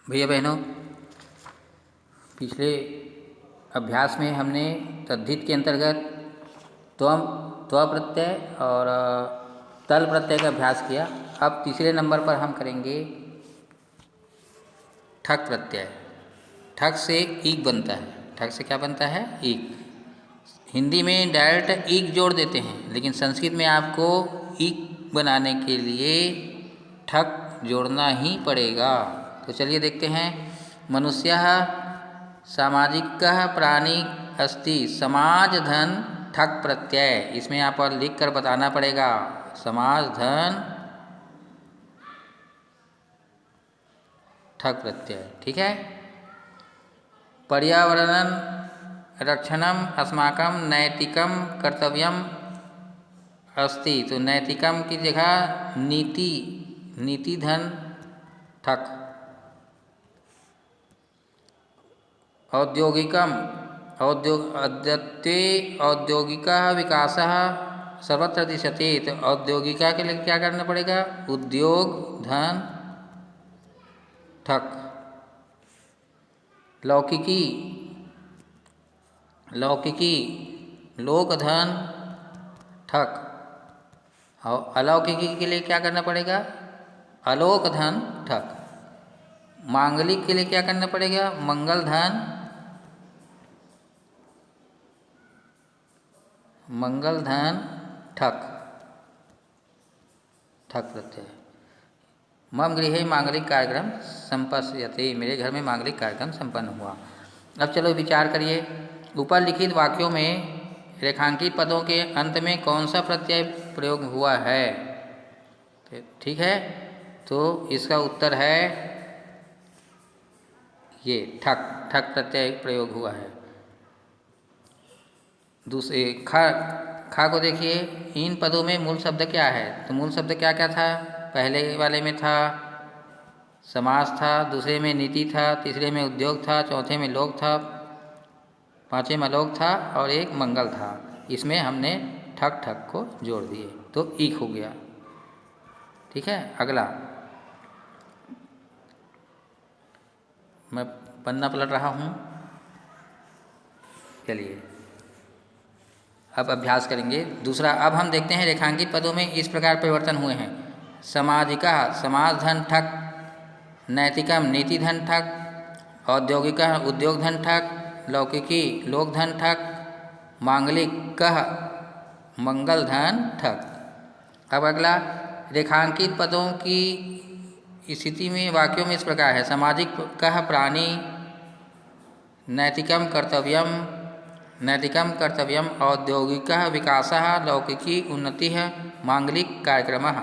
भैया बहनों, पिछले अभ्यास में हमने तद्धित के अंतर्गत त्वम त्व प्रत्यय और तल प्रत्यय का अभ्यास किया। अब तीसरे नंबर पर हम करेंगे ठक प्रत्यय। ठक से ईक बनता है। ठक से क्या बनता है? ईक। हिंदी में डायरेक्ट ईक जोड़ देते हैं, लेकिन संस्कृत में आपको ईक बनाने के लिए ठक जोड़ना ही पड़ेगा। तो चलिए देखते हैं। मनुष्यः सामाजिकः प्राणी अस्ति। समाज धन ठक प्रत्यय। इसमें यहाँ पर लिख कर बताना पड़ेगा। समाज धन ठक प्रत्यय। ठीक है। पर्यावरण रक्षणम अस्माकं नैतिकम कर्तव्यम अस्ति। तो नैतिकम की जगह नीति, नीति धन ठक। औद्योगिकम अद्यत्वे औद्योगिकः विकासः सर्वत्र दृश्यते। तो औद्योगिका के लिए क्या करना पड़ेगा? उद्योग धन ठक। लौकिकी, लौकिकी लोक धन ठक। और अलौकिकी के लिए क्या करना पड़ेगा? अलोक धन ठक। मांगलिक के लिए क्या करना पड़ेगा? मंगल धन, मंगल धन ठक। ठक प्रत्यय। मम गृहे मांगलिक कार्यक्रम संपश्यते। मेरे घर में मांगलिक कार्यक्रम संपन्न हुआ। अब चलो विचार करिए। ऊपर लिखित वाक्यों में रेखांकित पदों के अंत में कौन सा प्रत्यय प्रयोग हुआ है? ठीक है, तो इसका उत्तर है ये ठक। ठक प्रत्यय प्रयोग हुआ है। दूसरे खा को देखिए। इन पदों में मूल शब्द क्या है? तो मूल शब्द क्या क्या था? पहले वाले में था समास था, दूसरे में नीति था, तीसरे में उद्योग था, चौथे में लोक था, पांचवें में अलोक था और एक मंगल था। इसमें हमने ठक ठक को जोड़ दिए तो ईक हो गया। ठीक है। अगला मैं पन्ना पलट रहा हूँ। चलिए अब अभ्यास करेंगे दूसरा। अब हम देखते हैं रेखांकित पदों में इस प्रकार परिवर्तन हुए हैं। सामाजिका समाज धन ठक, नैतिकम नीति धन ठक, औद्योगिका उद्योग धन ठक, लौकिकी लोक धन ठक, मांगलिक कह मंगल धन ठक। अब अगला रेखांकित पदों की स्थिति में वाक्यों में इस प्रकार है। सामाजिक कह प्राणी, नैतिकम कर्तव्यम, नैतिकम कर्तव्यम, औद्योगिकः विकासः, लौकिकी उन्नतिः, मांगलिक कार्यक्रमः,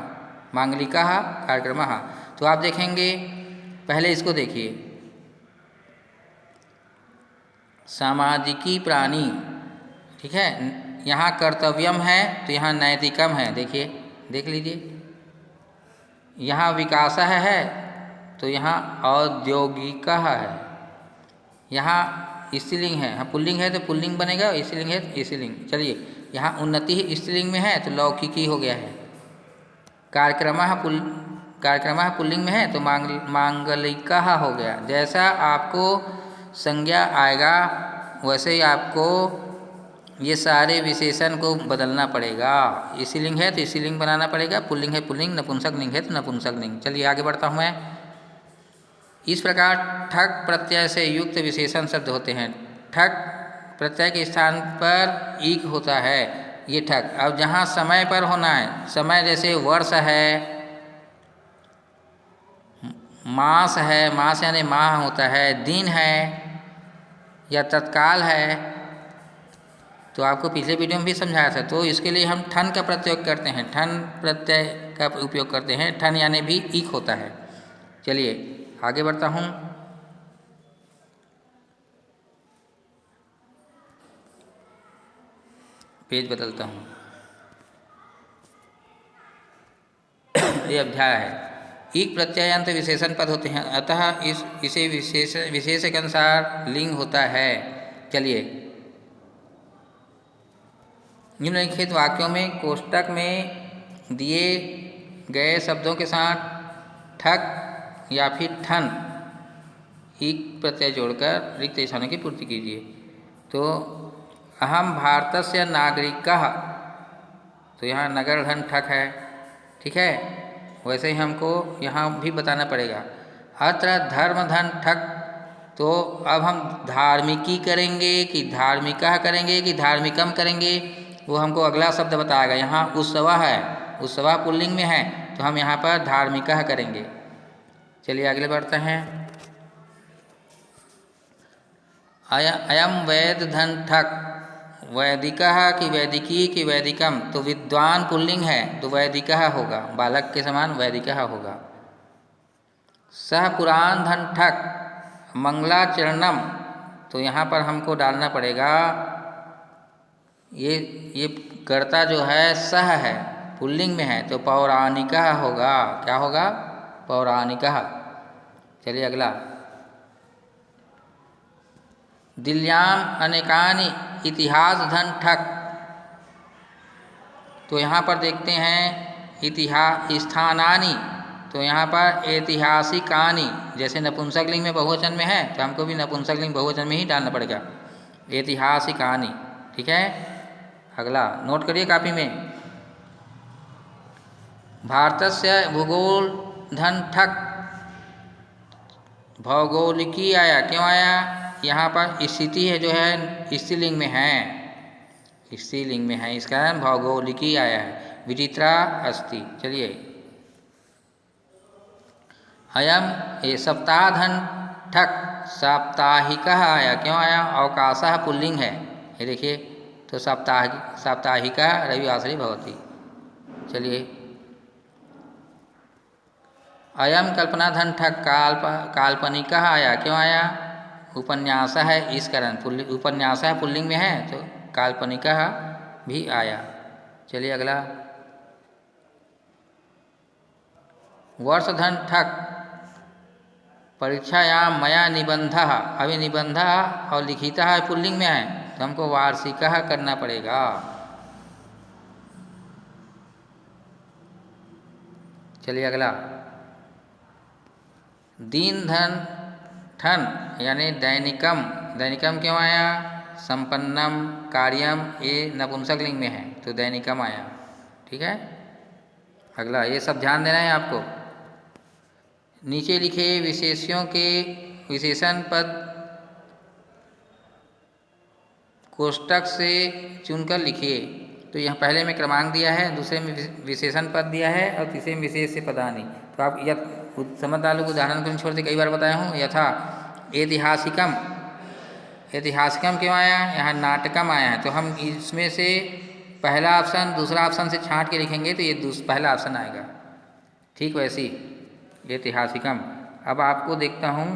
मांगलिकः कार्यक्रमः। तो आप देखेंगे, पहले इसको देखिए। सामाजिकी प्राणी, ठीक है, यहाँ कर्तव्यम है तो यहाँ नैतिकम है। देखिए, देख लीजिए। यहाँ विकासः है तो यहाँ औद्योगिकः है। यहाँ स्त्रीलिंग है, हाँ पुल्लिंग है तो पुल्लिंग बनेगा, स्त्रीलिंग है तो स्त्रीलिंग। चलिए, यहाँ उन्नति स्त्रीलिंग में है तो लौकिकी हो गया है। कार्यक्रमः पुल्लिंग में है तो मांगलिकः हो गया। जैसा आपको संज्ञा आएगा वैसे ही आपको ये सारे विशेषण को बदलना पड़ेगा। स्त्रीलिंग है तो स्त्रीलिंग बनाना पड़ेगा, पुल्लिंग है पुल्लिंग, नपुंसक लिंग है तो नपुंसक लिंग। चलिए आगे बढ़ता हूँ मैं। इस प्रकार ठक प्रत्यय से युक्त विशेषण शब्द होते हैं। ठक प्रत्यय के स्थान पर ईक होता है, ये ठक। अब जहाँ समय पर होना है, समय जैसे वर्ष है, मास है, मास यानी माह होता है, दिन है या तत्काल है, तो आपको पिछले वीडियो में भी समझाया था। तो इसके लिए हम ठन का प्रयोग करते हैं, ठन प्रत्यय का उपयोग करते हैं। ठन यानी भी ईक होता है। चलिए आगे बढ़ता हूँ। पेज बदलता हूँ। ये अध्याय है। ईक प्रत्ययांत विशेषण पद होते हैं, अतः इसे विशेष के अनुसार लिंग होता है। चलिए, निम्नलिखित वाक्यों में कोष्टक में दिए गए शब्दों के साथ ठक या फिर ठन ईक प्रत्यय जोड़कर रिक्त स्थानों की पूर्ति कीजिए। तो अहम भारतस्य नागरिकः, तो यहाँ नगर धन ठक है, ठीक है। वैसे ही हमको यहाँ भी बताना पड़ेगा। अत्र धर्म धन ठक, तो अब हम धार्मिकी करेंगे कि धार्मिका करेंगे कि धार्मिकम करेंगे, वो हमको अगला शब्द बताएगा। यहाँ उत्सव है, उत्सव पुल्लिंग में है, तो हम यहाँ पर धार्मिका करेंगे। चलिए आगे बढ़ते हैं। अयम वैद धन ठक, वैदिकः कि वैदिकी कि वैदिकम, तो विद्वान पुल्लिंग है तो वैदिकः होगा, बालक के समान वैदिकः होगा। सह पुराण धन ठक, मंगलाचरणम, तो यहाँ पर हमको डालना पड़ेगा ये कर्ता जो है सह है, पुल्लिंग में है, तो पौराणिकः होगा। क्या होगा? पौराणिकः। चलिए अगला। दिल्ल्याम अनेकानि इतिहास धन ठक, तो यहाँ पर देखते हैं इतिहास स्थानानि, तो यहाँ पर ऐतिहासिकानि, जैसे नपुंसकलिंग में बहुवचन में है तो हमको भी नपुंसकलिंग बहुवचन में ही डालना पड़ेगा, ऐतिहासिकानि, ठीक है। अगला नोट करिए कापी में। भारतस्य भूगोल धन ठक, भौगोलिकी आया, क्यों आया? यहाँ पर स्थिति है जो है स्त्रीलिंग में है, स्त्रीलिंग में है, इसका भौगोलिकी आया है। विचित्रा अस्ति। चलिए अयम ये सप्ताह धन ठक, साप्ताहिकः आया, क्यों आया? अवकाशः पुल्लिंग है, ये देखिए, तो साप्ताहिका रविवासरे भवति। चलिए अयम कल्पना धन ठक, काल्पनिकः आया, क्यों आया? उपन्यास है, इस कारण उपन्यास है पुल्लिंग में है तो काल्पनिकः भी आया। चलिए अगला। वर्ष धन ठक, परीक्षायाम मया निबंधः, अभी निबंधः और लिखितः पुल्लिंग में है तो हमको वार्षिकः करना पड़ेगा। चलिए अगला। दीन धन ठन यानी दैनिकम, दैनिकम क्यों आया? संपन्नम कार्यम, ये नपुंसकलिंग में है तो दैनिकम आया, ठीक है। अगला, ये सब ध्यान देना है आपको। नीचे लिखे विशेषों के विशेषण पद कोष्टक से चुनकर लिखिए। तो यहाँ पहले में क्रमांक दिया है, दूसरे में विशेषण पद दिया है और तीसरे में विशेष से पदानी। तो आप या समझदार लोग उदाहरण को छोड़ के कई बार बताया हूँ। यथा ऐतिहासिकम, ऐतिहासिकम क्यों आया? यहाँ नाटकम आया है तो हम इसमें से पहला ऑप्शन दूसरा ऑप्शन से छांट के लिखेंगे तो ये पहला ऑप्शन आएगा, ठीक वैसी ऐतिहासिकम। अब आपको देखता हूँ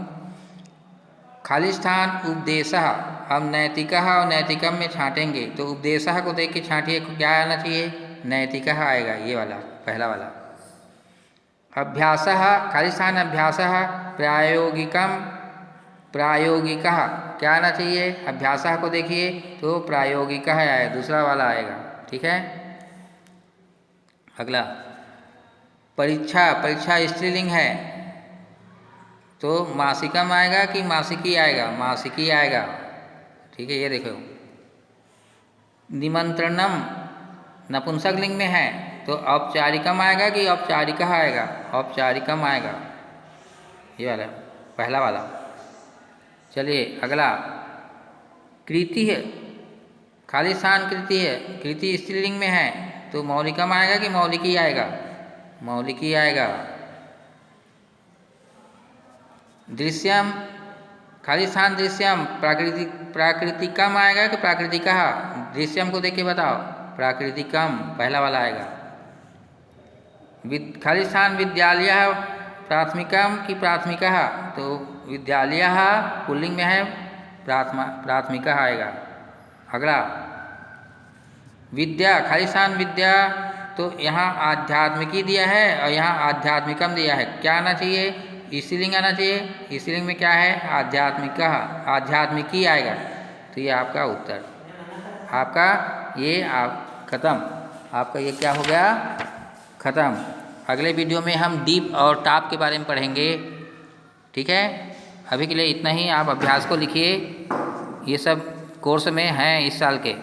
खाली स्थान उपदेशः, हम नैतिकः और नैतिकम में छांटेंगे तो उपदेशः को देख के छांटिए, क्या आना चाहिए? नैतिकः आएगा, ये वाला पहला वाला। अभ्यासः, खाली स्थान अभ्यासः, प्रायोगिकम प्रायोगिकः, क्या आना चाहिए? अभ्यासः को देखिए तो प्रायोगिकः आएगा, दूसरा वाला आएगा, ठीक है। अगला परीक्षा, परीक्षा स्त्रीलिंग है तो मासिकम आएगा कि मासिकी आएगा? मासिकी आएगा, ठीक है। ये देखो निमंत्रणम नपुंसकलिंग में है तो औपचारिकम आएगा कि औपचारिका आएगा? औपचारिकम आएगा, ये वाला पहला वाला। चलिए अगला कृति है, खाली स्थान कृति है, कृति स्त्रीलिंग में है तो मौलिकम आएगा कि मौलिकी आएगा? मौलिकी आएगा। दृश्यम, खाली स्थान दृश्यम, प्राकृतिकम आएगा कि प्राकृतिका? दृश्यम को देख के बताओ, प्राकृतिकम पहला वाला आएगा। खाली स्थान विद्यालय, प्राथमिकम कि प्राथमिका? तो विद्यालय पुल्लिंग में है, प्राथमिका आएगा। अगला विद्या, खाली स्थान विद्या, तो यहाँ आध्यात्मिकी दिया है और यहाँ आध्यात्मिकम दिया है, क्या आना चाहिए? स्त्रीलिंग आना चाहिए। स्त्रीलिंग में क्या है? आध्यात्मिका, आध्यात्मिकी आएगा। तो ये आपका उत्तर, आपका ये खत्म, आपका ये क्या हो गया? खत्म। अगले वीडियो में हम डीप और टॉप के बारे में पढ़ेंगे, ठीक है। अभी के लिए इतना ही। आप अभ्यास को लिखिए, ये सब कोर्स में हैं इस साल के।